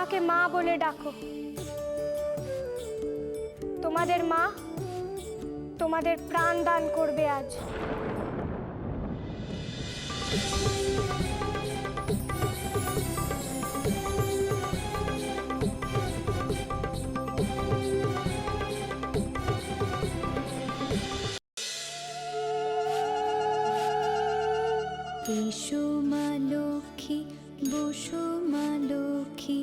আমাকে মা বলে ডাকো। তোমাদের মা তোমাদের প্রাণ দান করবে আজ। এসো মা লক্ষ্মী, বসো মা লক্ষ্মী,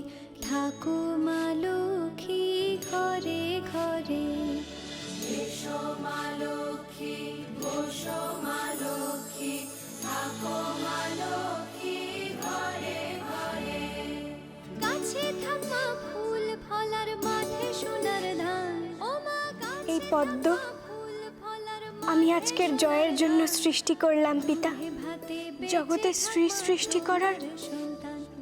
থাকো মা লক্ষ্মী ঘরে ঘরে। এসো মা লক্ষ্মী, বসো মা লক্ষ্মী, থাকো মা লক্ষ্মী ঘরে ঘরে। গাছে থাকা ফুল ফলার মাঠে সোনার ধান, ও মা এই পদ্ম আমি আজকের জয়ের জন্য সৃষ্টি করলাম পিতা। জগতে সৃষ্টি করার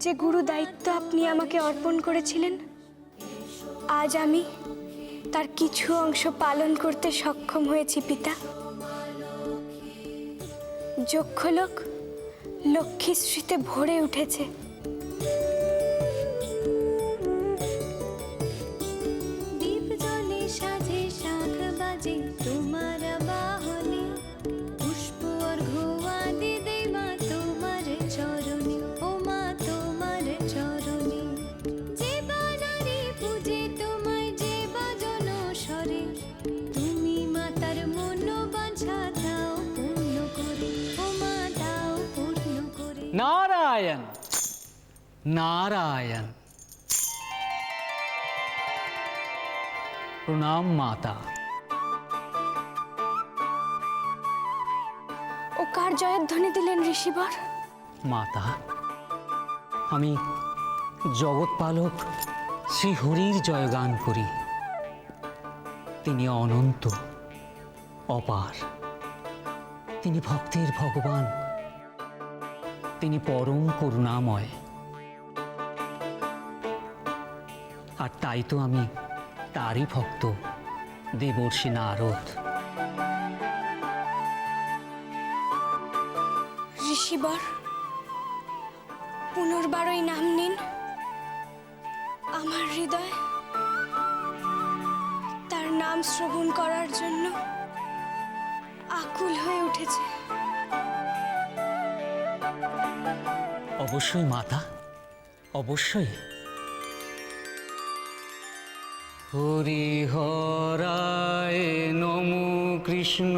যে গুরু দায়িত্ব আপনি আমাকে অর্পণ করেছিলেন, আজ আমি তার কিছু অংশ পালন করতে সক্ষম হয়েছি পিতা। যক্ষলোক লক্ষ্মীশ্রীতে ভরে উঠেছে। দীপ জ্বলে সাজে শাখ বাজে তোমার বাহনে, পুষ্প অর্ঘ্য আদি দেই মা তোমার চরণে, ও মা তোমার চরণে। যে বানারে পূজে তোমায়, যে বাজন স্বরে, তুমি মাতার মনোবাঞ্ছা দাও পূর্ণ করে, ও মা দাও পূর্ণ করে। নারায়ণ নারায়ণ। প্রণাম মাতা। ও কার জয়ের ধ্বনি দিলেন ঋষিবর? মাতা, আমি জগৎপালক শ্রী হরির জয়গান করি। তিনি অনন্ত, অপার, তিনি ভক্তের ভগবান, তিনি পরম করুণাময়। আর তাই তো আমি তারই ভক্ত, দেবর্ষি নারদ। ঋষিবর, পুনর্বার ওই নাম নিন। আমার হৃদয় তার নাম শ্রবণ করার জন্য আকুল হয়ে উঠেছে। অবশ্যই মাতা, অবশ্যই। হরিহরায় নমো কৃষ্ণ,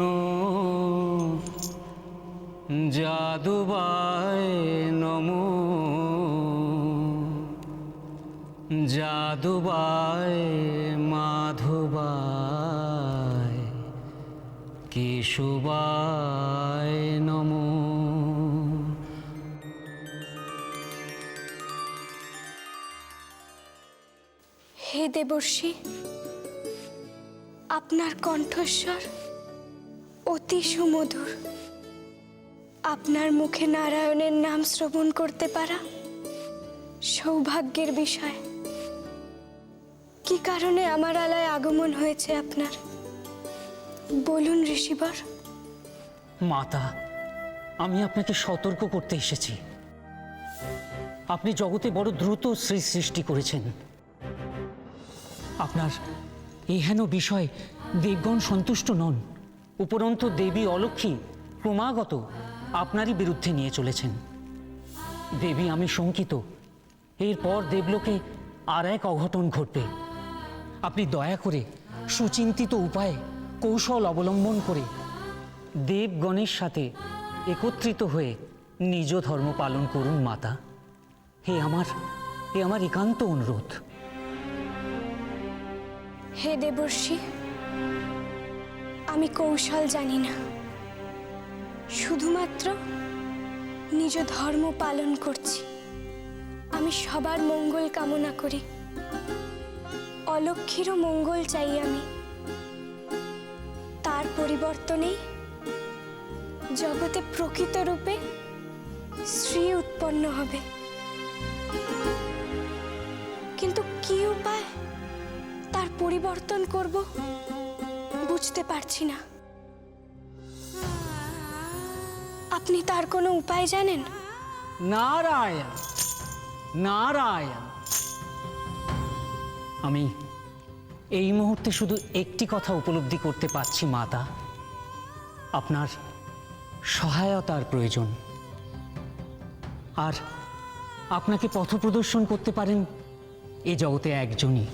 যাদুবায় নমো, যাদুবায় মাধবায়, কেশবায় নমো। হে দেবর্ষি, আপনার কণ্ঠস্বর অতি সুমধুর। আপনার মুখে নারায়ণের নাম শ্রবণ করতে পারা সৌভাগ্যের বিষয়। কি কারণে আমার আলায় আগমন হয়েছে আপনার, বলুন ঋষিবর। মাতা, আমি আপনাকে সতর্ক করতে এসেছি। আপনি জগতে বড় দ্রুত সৃষ্টি করেছেন। আপনার এহেন বিষয় দেবগণ সন্তুষ্ট নন। উপরন্তু দেবী অলক্ষ্মী ক্রমাগত আপনারই বিরুদ্ধে নিয়ে চলেছেন। দেবী, আমি শঙ্কিত এরপর দেবলোকে আর এক অঘটন ঘটবে। আপনি দয়া করে সুচিন্তিত উপায়ে কৌশল অবলম্বন করে দেবগণের সাথে একত্রিত হয়ে নিজ ধর্ম পালন করুন মাতা। হে আমার একান্ত অনুরোধ। হে দেবর্ষি, আমি কৌশল জানি না, শুধুমাত্র নিজ ধর্ম পালন করছি। আমি সবার মঙ্গল কামনা করি, অলক্ষ্মীরও মঙ্গল চাই আমি। তার পরিবর্তনেই জগতে প্রকৃত রূপে শ্রী উৎপন্ন হবে। কিন্তু কি উপায় তার পরিবর্তন করব বুঝতে পারছি না। আপনি তার কোনো উপায় জানেন? নারায়ণ নারায়ণ। আমি এই মুহূর্তে শুধু একটি কথা উপলব্ধি করতে পারছি মাতা, আপনার সহায়তার প্রয়োজন। আর আপনাকে পথপ্রদর্শন করতে পারেন এ জগতে একজনই,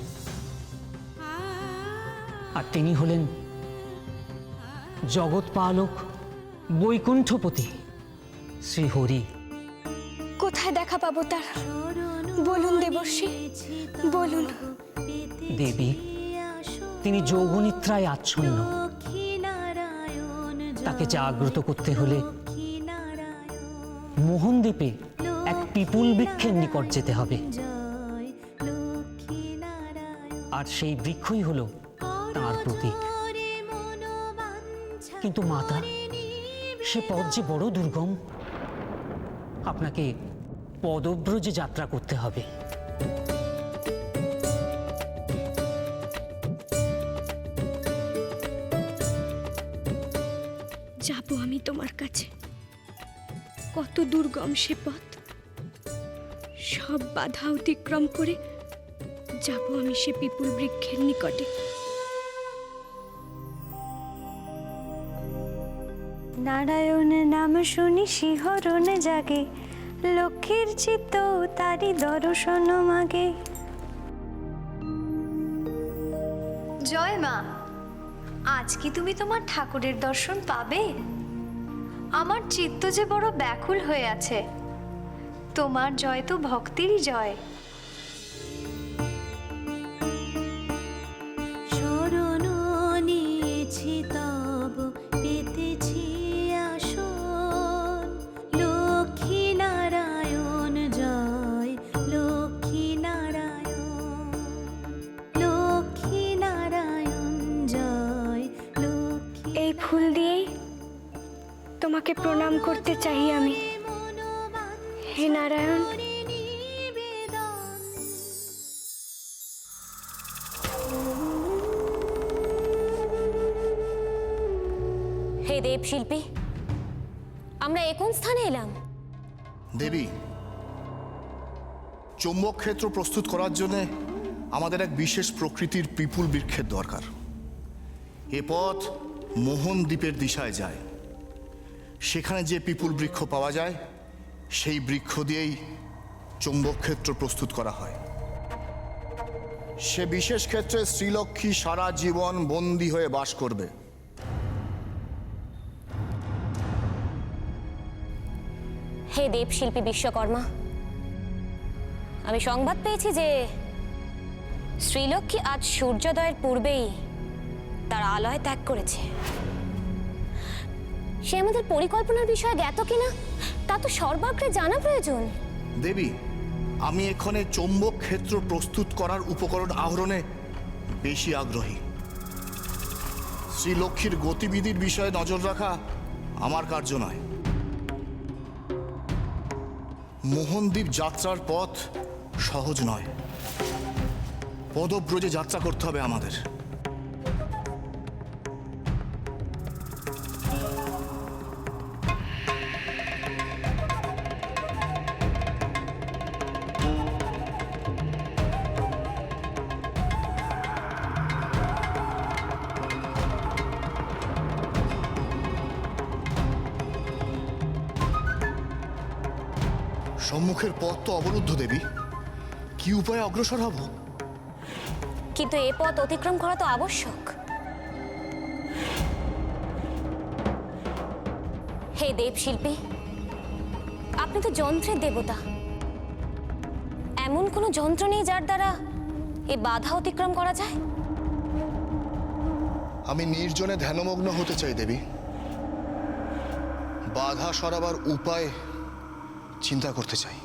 আর তিনি হলেন জগৎপালক বৈকুণ্ঠপতি শ্রীহরি। কোথায় দেখা পাবো তার? বলুন দেবর্ষি, বলুন। দেবী, তিনি যোগনিদ্রায় আচ্ছন্ন। তাকে জাগ্রত করতে হলে মোহনদ্বীপে এক পিপুল বৃক্ষের নিকট যেতে হবে, আর সেই বৃক্ষই হলো তাঁর প্রতীক। কিন্তু মাতা, সে পথ যে বড় দুর্গম। আপনাকে পদব্রজে যাত্রা করতে হবে। যাবো আমি তোমার কাছে। কত দুর্গম সে পথ, সব বাধা অতিক্রম করে যাবো আমি সে পিপুল বৃক্ষের নিকটে। নারায়ণ নাম শুনি শিহরণ জাগে, লক্ষ্মীর চিত্ত তারি দর্শন মাগে। জয় মা, আজ কি তুমি তোমার ঠাকুরের দর্শন পাবে? আমার চিত্ত যে বড় ব্যাকুল হয়ে আছে। তোমার জয় তো ভক্তিরই জয়। শরণ নিয়েছি তব, পেতেছি আসন। লক্ষ্মী নারায়ণ জয়, লক্ষ্মী নারায়ণ, লক্ষ্মী নারায়ণ জয়, লক্ষ্মী। এই ফুল দিয়েই তোমাকে প্রণাম করতে চাই আমি। হে নারায়ণ, হে দেব শিল্পী, আমরা কোন স্থানে এলাম? দেবী, চৌম্বক ক্ষেত্র প্রস্তুত করার জন্য আমাদের এক বিশেষ প্রকৃতির পিপুল বৃক্ষের দরকার। এ পথ মোহন দ্বীপের দিশায় যায়। সেখানে যে পিপুল বৃক্ষ পাওয়া যায়, সেই বৃক্ষ দিয়েই চৌম্বক ক্ষেত্র প্রস্তুত করা হয়। সে বিশেষ ক্ষেত্রে শ্রীলক্ষ্মী সারা জীবন বন্দী হয়ে বাস করবে। হে দেবশিল্পী বিশ্বকর্মা, আমি সংবাদ পেয়েছি যে শ্রীলক্ষ্মী আজ সূর্যোদয়ের পূর্বেই তার আলয় ত্যাগ করেছে। সে আমাদের পরিকল্পনার বিষয়ে জ্ঞাত কিনা তা তো সর্বাগ্রে জানা প্রয়োজন। দেবী, আমি এখানে চৌম্বক ক্ষেত্র প্রস্তুত করার উপকরণ আহরণে বেশি আগ্রহী। শ্রীলক্ষ্মীর গতিবিধির বিষয়ে নজর রাখা আমার কার্য নয়। মোহনদ্বীপ যাত্রার পথ সহজ নয়। পদব্রজে যাত্রা করতে হবে আমাদের। সম্মুখের পথ তো অবরুদ্ধ দেবী, কি উপায়ে অগ্রসর হব? কিন্তু এ পথ অতিক্রম করা তো আবশ্যক। হে দেবশিল্পী, আপনি তো যন্ত্রের দেবতা। এমন কোনো যন্ত্র নেই যার দ্বারা এ বাধা অতিক্রম করা যায়? আমি নির্জনে ধ্যানমগ্ন হতে চাই দেবী। বাধা সরাবার উপায় চিন্তা করতে চাই।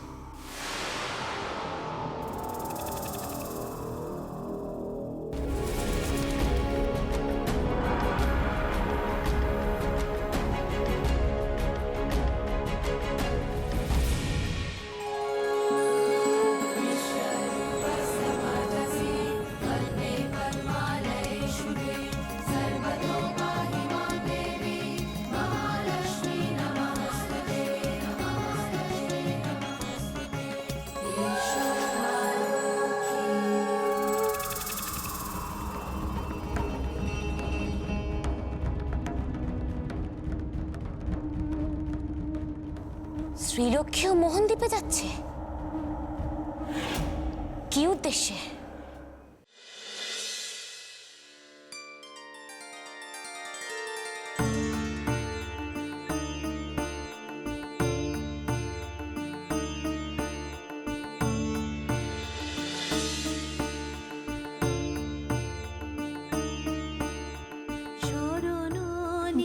শ্রীলক্ষ্মীও মোহনদ্বীপে যাচ্ছে? কি উদ্দেশ্যে?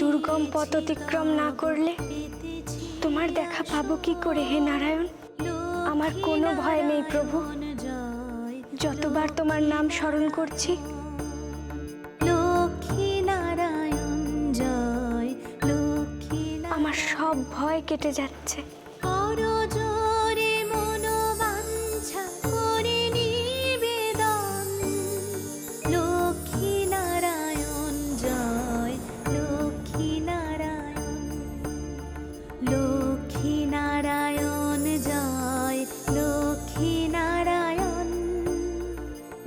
দুর্গম পথ অতিক্রম না করলে তোমার দেখা পাবো কি করে হে নারায়ণ? আমার কোনো ভয় নেই প্রভু, যতবার তোমার নাম স্মরণ করছি লক্ষ্মী নারায়ণ জয়, লক্ষ্মী আমার সব ভয় কেটে যাচ্ছে। করজোরে মনোবাঞ্ছা করে নিবেদন, লক্ষ্মী নারায়ণ জয়, লক্ষ্মী নারায়ণ, লক্ষ্মী নারায়ণ জয়, লক্ষ্মী নারায়ণ,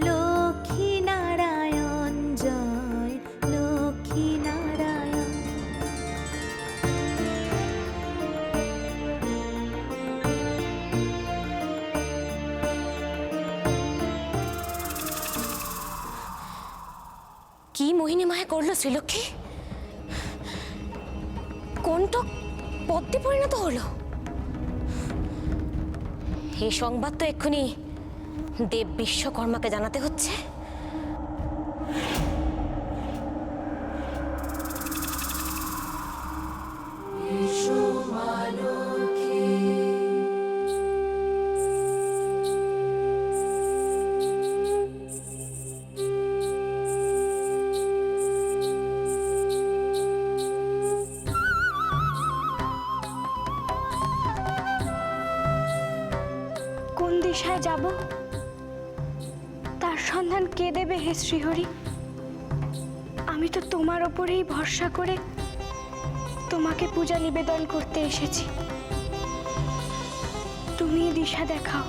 লক্ষ্মী নারায়ণ জয়, লক্ষ্মী নারায়ণ। কি মোহিনী মায়া করলো শ্রীলক্ষ্মী? কণ্টক পদ্মে পরিণত হলো। এই সংবাদ তো এক্ষুনি দেব বিশ্বকর্মাকে জানাতে হচ্ছে। কোন দিশায় যাব তার সন্ধান কে দেবে হে শ্রীহরি? আমি তো তোমার ওপরেই ভরসা করে তোমাকে পূজা নিবেদন করতে এসেছি। তুমি দিশা দেখাও।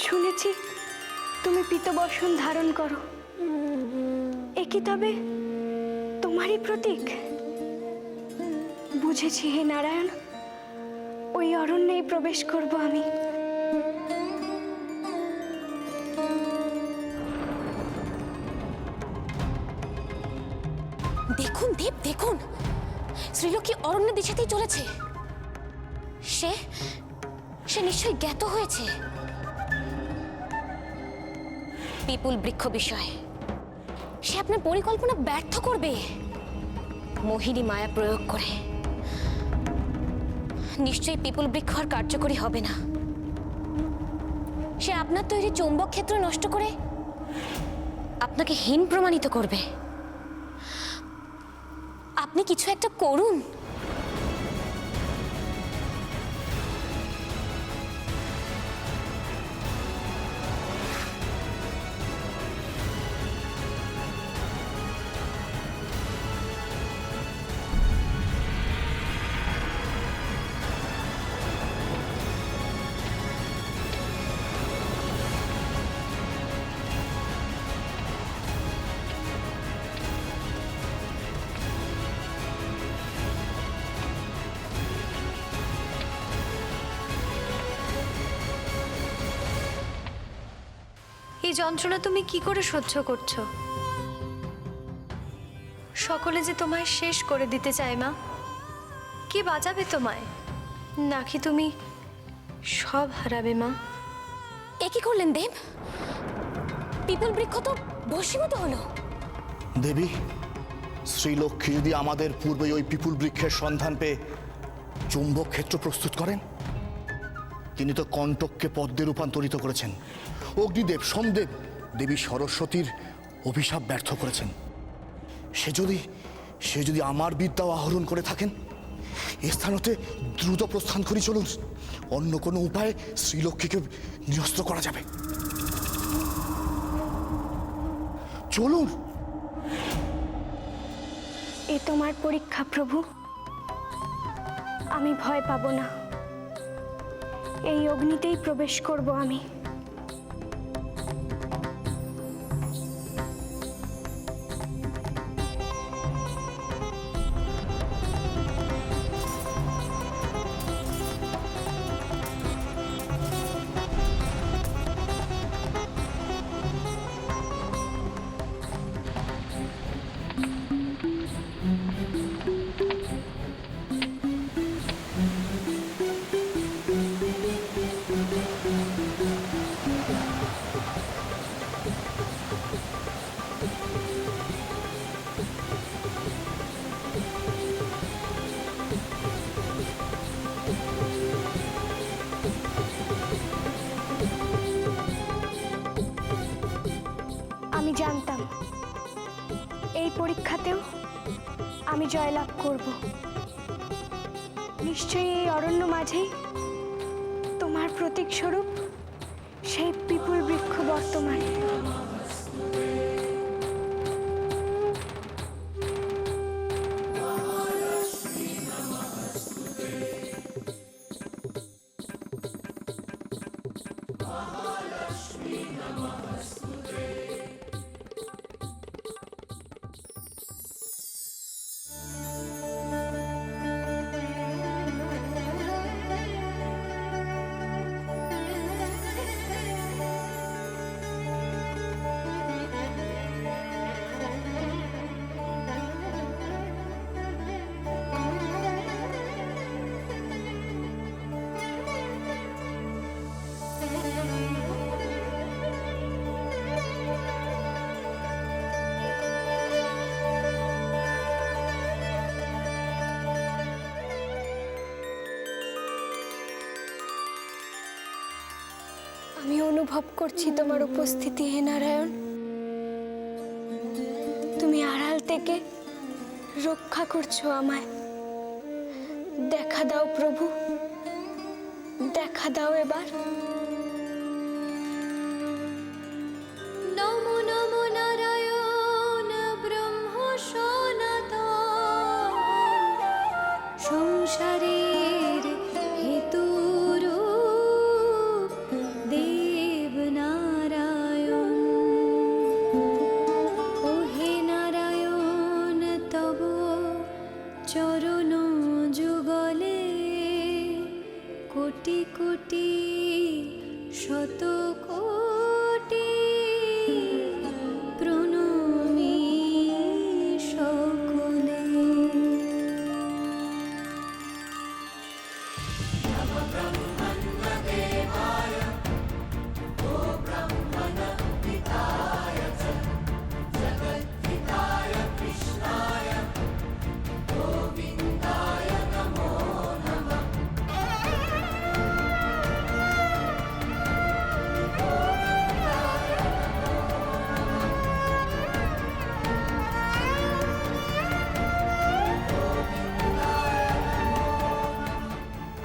শুনেছি তুমি পীতবসন ধারণ করো, এ কি তবে তোমারই প্রতীক? বুঝেছি হে নারায়ণ, ওই অরণ্যেই প্রবেশ করব আমি। দেখুন দেব, দেখুন শ্রীলক্ষ্মী অরণ্যের দিশাতেই চলেছে। সে সে নিশ্চয়ই জ্ঞাত হয়েছে পিপুল বৃক্ষ বিষয়। সে আপনার পরিকল্পনা ব্যর্থ করবে মোহিনী মায়া প্রয়োগ করে। নিশ্চয়ই পিপুল বৃক্ষ আর কার্যকরী হবে না। সে আপনার তৈরি চৌম্বক ক্ষেত্র নষ্ট করে আপনাকে হীন প্রমাণিত করবে। আপনি কিছু একটা করুন। এই যন্ত্রণা তুমি কি করে সহ্য করছো? সকলে যে তোমায় শেষ করে দিতে চায় মা। কি বাঁচাবে তোমায়? নাকি তুমি সব হারাবে মা? এ কি করলেন দেব? পিপল বৃক্ষ তো ভস্মীভূত হলো। দেবী, শ্রীলক্ষ্মী যদি আমাদের পূর্বে ওই পিপুল বৃক্ষের সন্ধান পেয়ে চুম্বক ক্ষেত্র প্রস্তুত করেন, তিনি তো কণ্টককে পদ্মে রূপান্তরিত করেছেন। অগ্নিদেব, সোমদেব, দেবী সরস্বতীর অভিশাপ ব্যর্থ করেছেন। সে যদি আমার বিদ্যাও আহরণ করে থাকেন, এ স্থান হতে দ্রুত প্রস্থান করি। চলুন, অন্য কোনো উপায়ে শ্রীলক্ষ্মীকে নিরস্ত করা যাবে। চলুন। এ তোমার পরীক্ষা প্রভু, আমি ভয় পাবো না। এই অগ্নিতেই প্রবেশ করব আমি। আমি জানতাম এই পরীক্ষাতেও আমি জয়লাভ করব। নিশ্চয়ই এই অরণ্য মাঝেই তোমার প্রতীক স্বরূপ সেই পিপুল বৃক্ষ বর্তমান। আমি অনুভব করছি তোমার উপস্থিতি, হে নারায়ণ। তুমি আড়াল থেকে রক্ষা করছো আমায়। দেখা দাও প্রভু, দেখা দাও এবার। নমো নমো নারায়ণ ব্রহ্ম সনাতন, সংসারের হেতুরূপ দেব নারায়ণ। ও হে নারায়ণ, তব চরণ যুগলে কোটি কোটি শত কোটি প্রণমী সকলে।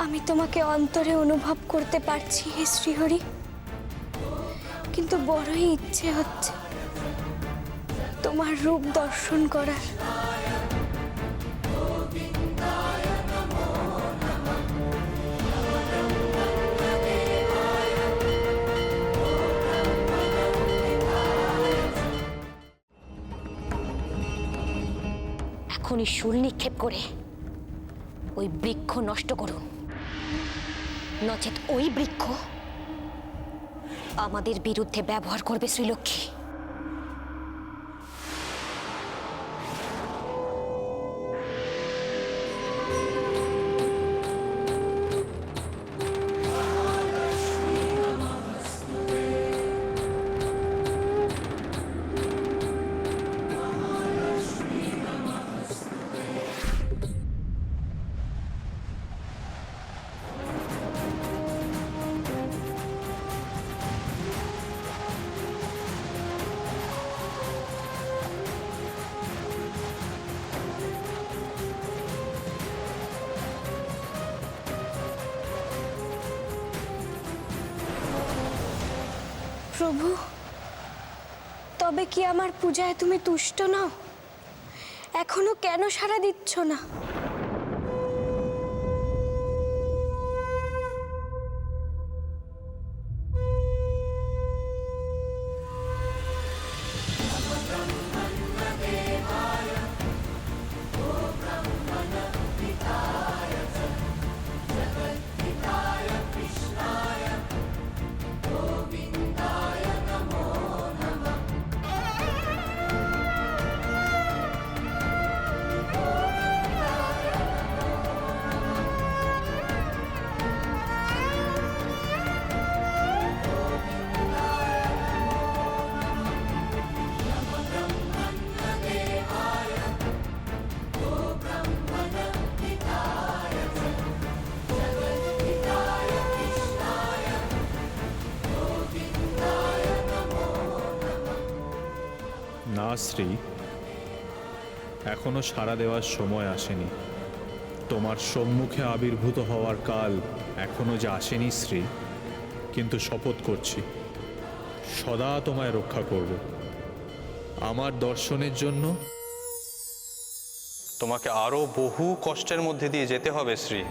আমি তোমাকে অন্তরে অনুভব করতে পারছি হে শ্রীহরি, কিন্তু বড়ই ইচ্ছে হচ্ছে তোমার রূপ দর্শন করার। এখনই শূল নিক্ষেপ করে ওই বৃক্ষ নষ্ট করুন, নচেত ওই বৃক্ষ আমাদের বিরুদ্ধে ব্যবহার করবে শ্রীলক্ষ্মী। প্রভু, তবে কি আমার পূজায় তুমি তুষ্ট নও? এখনো কেন সাড়া দিচ্ছ না? না শ্রী, এখনো সাড়া দেওয়ার সময় আসেনি। তোমার সম্মুখে আবির্ভূত হওয়ার কাল এখনো যে আসেনি শ্রী, কিন্তু শপথ করছি সদা তোমায় রক্ষা করব। আমার দর্শনের জন্য তোমাকে আরো বহু কষ্টের মধ্যে দিয়ে যেতে হবে শ্রী।